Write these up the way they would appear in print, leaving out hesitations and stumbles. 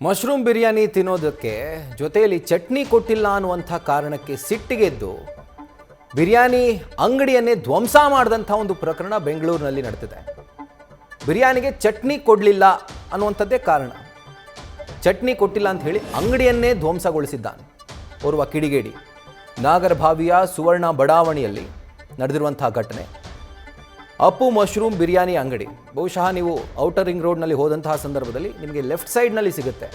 Mushroom biryani ತಿನ್ನೋದಕ್ಕೆ ಜೊತೆಯಲ್ಲಿ ಚಟ್ನಿ ಕೊಟ್ಟಿಲ್ಲ ಅನ್ನುವಂಥ ಕಾರಣಕ್ಕೆ ಸಿಟ್ಟಿಗೆದ್ದು ಬಿರಿಯಾನಿ ಅಂಗಡಿಯನ್ನೇ ಧ್ವಂಸ ಮಾಡಿದಂಥ ಒಂದು ಪ್ರಕರಣ ಬೆಂಗಳೂರಿನಲ್ಲಿ ನಡೆದಿದೆ. ಬಿರಿಯಾನಿಗೆ ಚಟ್ನಿ ಕೊಡಲಿಲ್ಲ ಅನ್ನುವಂಥದ್ದೇ ಕಾರಣ. ಚಟ್ನಿ ಕೊಟ್ಟಿಲ್ಲ ಅಂತ ಹೇಳಿ ಅಂಗಡಿಯನ್ನೇ ಧ್ವಂಸಗೊಳಿಸಿದ್ದಾನೆ ಓರ್ವ ಕಿಡಿಗೇಡಿ. ನಾಗರಭಾವಿಯ ಸುವರ್ಣ ಬಡಾವಣೆಯಲ್ಲಿ ನಡೆದಿರುವಂಥ ಘಟನೆ. ಅಪ್ಪು ಮಶ್ರೂಮ್ ಬಿರಿಯಾನಿ ಅಂಗಡಿ, ಬಹುಶಃ ನೀವು ಔಟರ್ ರಿಂಗ್ ರೋಡ್ನಲ್ಲಿ ಹೋದಂತಹ ಸಂದರ್ಭದಲ್ಲಿ ನಿಮಗೆ ಲೆಫ್ಟ್ ಸೈಡ್ನಲ್ಲಿ ಸಿಗುತ್ತೆ.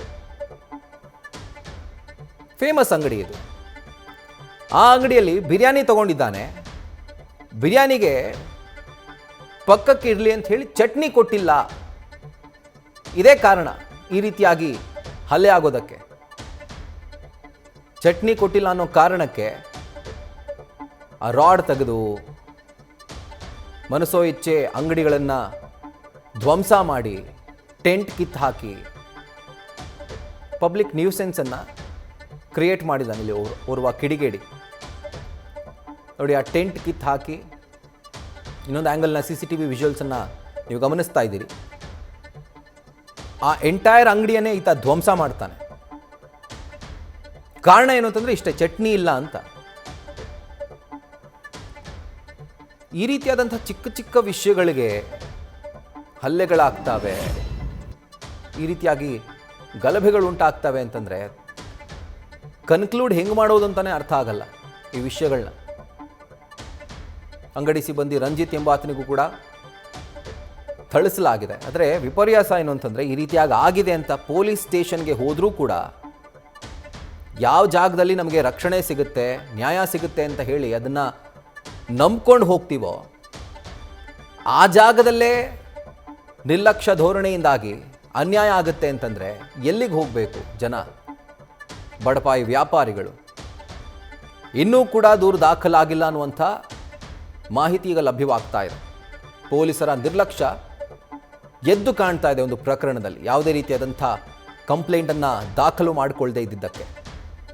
ಫೇಮಸ್ ಅಂಗಡಿ ಇದು. ಆ ಅಂಗಡಿಯಲ್ಲಿ ಬಿರಿಯಾನಿ ತಗೊಂಡಿದ್ದಾನೆ. ಬಿರಿಯಾನಿಗೆ ಪಕ್ಕಕ್ಕೆ ಇರಲಿ ಅಂತ ಹೇಳಿ ಚಟ್ನಿ ಕೊಟ್ಟಿಲ್ಲ. ಇದೇ ಕಾರಣ ಈ ರೀತಿಯಾಗಿ ಹಲ್ಲೆ ಆಗೋದಕ್ಕೆ. ಚಟ್ನಿ ಕೊಟ್ಟಿಲ್ಲ ಅನ್ನೋ ಕಾರಣಕ್ಕೆ ಆ ರಾಡ್ ತೆಗೆದು ಮನಸೋ ಇಚ್ಛೆ ಅಂಗಡಿಗಳನ್ನು ಧ್ವಂಸ ಮಾಡಿ ಟೆಂಟ್ ಕಿತ್ತು ಹಾಕಿ ಪಬ್ಲಿಕ್ ನ್ಯೂಸೆನ್ಸನ್ನು ಕ್ರಿಯೇಟ್ ಮಾಡಿದ್ದಾನೆ ಇಲ್ಲಿ ಓರ್ವ ಕಿಡಿಗೇಡಿ. ನೋಡಿ, ಆ ಟೆಂಟ್ ಕಿತ್ತು ಹಾಕಿ ಇನ್ನೊಂದು ಆ್ಯಂಗಲ್ನ CCTV ವಿಜುವಲ್ಸನ್ನು ನೀವು ಗಮನಿಸ್ತಾ ಇದ್ದೀರಿ. ಆ ಎಂಟೈರ್ ಅಂಗಡಿಯನ್ನೇ ಈತ ಧ್ವಂಸ ಮಾಡ್ತಾನೆ. ಕಾರಣ ಏನು ಅಂತಂದರೆ ಇಷ್ಟೇ, ಚಟ್ನಿ ಇಲ್ಲ ಅಂತ. ಈ ರೀತಿಯಾದಂಥ ಚಿಕ್ಕ ಚಿಕ್ಕ ವಿಷಯಗಳಿಗೆ ಹಲ್ಲೆಗಳಾಗ್ತವೆ, ಈ ರೀತಿಯಾಗಿ ಗಲಭೆಗಳು ಉಂಟಾಗ್ತವೆ ಅಂತಂದರೆ ಕನ್ಕ್ಲೂಡ್ ಹೆಂಗೆ ಮಾಡೋದು ಅಂತಲೇ ಅರ್ಥ ಆಗಲ್ಲ ಈ ವಿಷಯಗಳನ್ನ. ಅಂಗಡಿ ಸಿಬ್ಬಂದಿ ರಂಜಿತ್ ಎಂಬಾತನಿಗೂ ಕೂಡ ಥಳಿಸಲಾಗಿದೆ. ಆದರೆ ವಿಪರ್ಯಾಸ ಏನು ಅಂತಂದರೆ ಈ ರೀತಿಯಾಗಿ ಆಗಿದೆ ಅಂತ ಪೊಲೀಸ್ ಸ್ಟೇಷನ್ಗೆ ಹೋದರೂ ಕೂಡ ಯಾವ ಜಾಗದಲ್ಲಿ ನಮಗೆ ರಕ್ಷಣೆ ಸಿಗುತ್ತೆ, ನ್ಯಾಯ ಸಿಗುತ್ತೆ ಅಂತ ಹೇಳಿ ಅದನ್ನು ನಂಬ್ಕೊಂಡು ಹೋಗ್ತೀವೋ ಆ ಜಾಗದಲ್ಲೇ ನಿರ್ಲಕ್ಷ್ಯ ಧೋರಣೆಯಿಂದಾಗಿ ಅನ್ಯಾಯ ಆಗುತ್ತೆ ಅಂತಂದರೆ ಎಲ್ಲಿಗೆ ಹೋಗಬೇಕು ಜನ? ಬಡಪಾಯಿ ವ್ಯಾಪಾರಿಗಳು. ಇನ್ನೂ ಕೂಡ ದೂರು ದಾಖಲಾಗಿಲ್ಲ ಅನ್ನುವಂಥ ಮಾಹಿತಿ ಈಗ ಲಭ್ಯವಾಗ್ತಾ ಇದೆ. ಪೊಲೀಸರ ನಿರ್ಲಕ್ಷ್ಯ ಎದ್ದು ಕಾಣ್ತಾ ಇದೆ ಒಂದು ಪ್ರಕರಣದಲ್ಲಿ, ಯಾವುದೇ ರೀತಿಯಾದಂಥ ಕಂಪ್ಲೇಂಟನ್ನು ದಾಖಲು ಮಾಡಿಕೊಳ್ಳದೆ ಇದ್ದಿದ್ದಕ್ಕೆ.